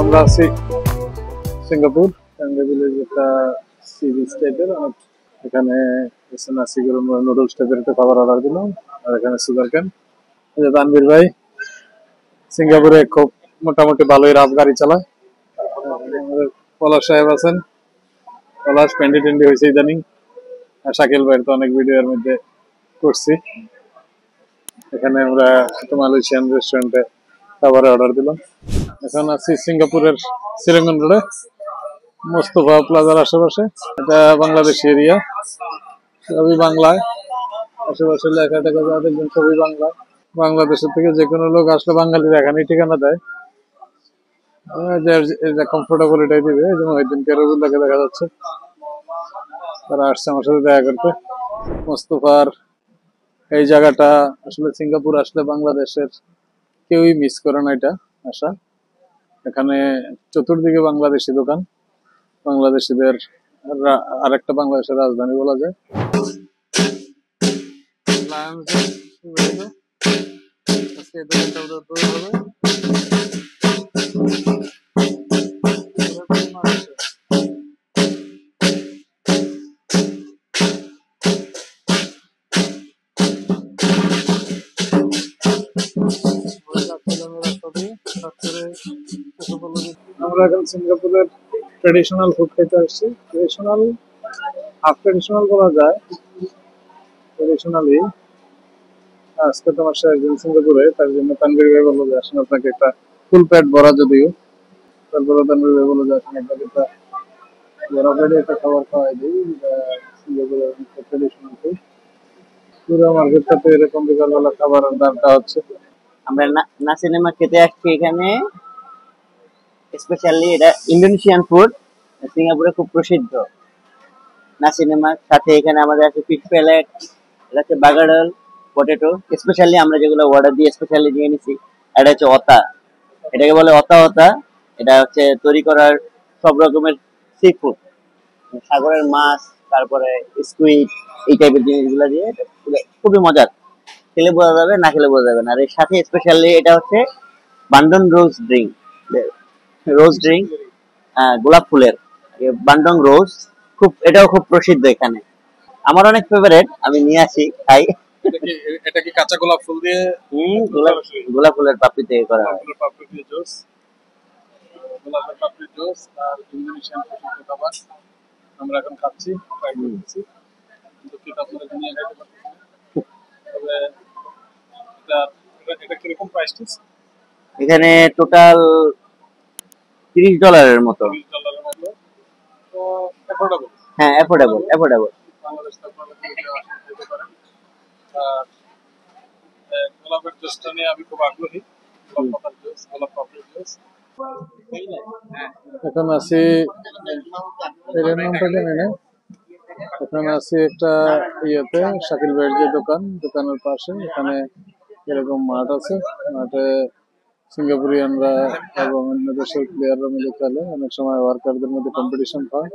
আমরা আছি Singapore ট্যাঙ্গা village, একটা সি বিচ টাইপের। এখানে নাসি গরম নুডলস টাইপের একটা খাবার অর্ডার দিলাম। আর এখানে সুগার ক্যান। তানভীর ভাই সিঙ্গাপুরে খুব মোটামুটি ভালোই রাফ গাড়ি চালায়। আমাদের পলাশ সাহেব আছেন, পলাশ পেন্ডি টেন্ডি হয়েছে ইদানিং। আর শাকিল ভাইয়ের তো অনেক ভিডিওর মধ্যে করছি। এখানে আমরা একটা মালয়েশিয়ান রেস্টুরেন্টে খাবারের অর্ডার দিলাম। এখন আছি সিঙ্গাপুরের সিরাঙ্গন রোডে, মোস্তফা প্লাজার আশেপাশে। এটা বাংলাদেশ এরিয়া, সবই বাংলায়। আশেপাশে লেখা টেখা যা দেখবেন সবই বাংলা। বাংলাদেশের থেকে যে কোনো লোক আসলে বাঙালির এখানেই ঠিকানা দেয়, কমফোর্টেবল এটাই দিবে। যেমন ওইদিনকে রবিউল্লাহকে দেখা যাচ্ছে, তারা আসছে আমার সাথে দেখা করতে। মোস্তফার এই জায়গাটা আসলে সিঙ্গাপুর আসলে বাংলাদেশের কেউই মিস করে না এটা আসা। এখানে চতুর্দিকে বাংলাদেশি দোকান, বাংলাদেশিদের আরেকটা বাংলাদেশের রাজধানী বলা যায়। আমরা এখন সিঙ্গাপুরের ট্রেডিশনাল ফুড খেতে আসছি। ট্রেডিশনাল, হাফ ট্রেডিশনাল বলা যায়। ট্রেডিশনালি আজকে তোমার সাথে একজন সিঙ্গাপুরে, তার জন্য তানভীর ভাই বললো যে আসলে আপনাকে একটা ফুল প্যাট ভরা, যদিও তারপরে তানভীর ভাই বললো যে আসলে আপনাকে একটা বড় প্যাটে একটা খাবার খাওয়াই দিই, সিঙ্গাপুরের ট্রেডিশনাল ফুড। পুরো মার্কেটটাতে এরকম বিকালবেলা খাবারের দামটা হচ্ছে। আমরা না সিনেমা খেতে আসছি এখানে। স্পেশালি এটা ইন্দোনেশিয়ান ফুড, সিঙ্গাপুরে খুব প্রসিদ্ধ। না সিনেমার সাথে এখানে আমাদের আছে ফিশ প্যালেট, এটা হচ্ছে বাগাডল, পটেটো। স্পেশালি আমরা যেগুলো অর্ডার দিয়ে স্পেশালি নিয়ে নিছি, এটা হচ্ছে অতা, এটাকে বলে অতা অতা। এটা হচ্ছে তৈরি করার সব রকমের সি ফুড, সাগরের মাছ, তারপরে স্কুইড, এই টাইপের জিনিসগুলো দিয়ে খুবই মজার। খেলে বোঝা যাবে, না খেলে বোঝা যাবে না। আর এর সাথে স্পেশালি এটা হচ্ছে বান্ডন রোজ ড্রিঙ্ক, রোজ ড্রিঙ্ক, গোলাপ ফুলের বান্ডং রোজ, এটাও খুব প্রসিদ্ধ এখানে। আমার অনেক ফেভারিট, আমি নিয়ে আসি খাই। এটা কি কাঁচা গোলাপ ফুল দিয়ে? গোলাপ ফুলের পাপড়ি থেকে করা হয়। গোলাপের পাপড়ির জুস আর ইন্দোনেশিয়ান খাবার আমরা এখন খাচ্ছি, ট্রাই করতেছি। কিন্তু এটা আপনারা নিয়ে খাইতে পারতেছি। তবে এটা কিরকম প্রাইসটা? এখানে টোটাল $30 মতো। $30 মতো, তো অ্যাফোর্ডেবল। হ্যাঁ, অ্যাফোর্ডেবল। বাংলাদেশ থেকে যেতে পারেন। আর গোলাপের জুসটা নিয়ে আমি খুব আগ্রহী। গোলাপ পাপড়ির জুস। এখন আছি, এর নামটা জানি না। এখন আছি একটা ইয়েতে, শাকিল ভাইয়ের যে দোকানের পাশে। এখানে এরকম মাঠ আছে, মাঠে সিঙ্গাপুরিয়ানরা এবং অন্য দেশের প্লেয়াররা মিলে খেলে। অনেক সময় ওয়ার্কারদের মধ্যে কম্পিটিশন হয়।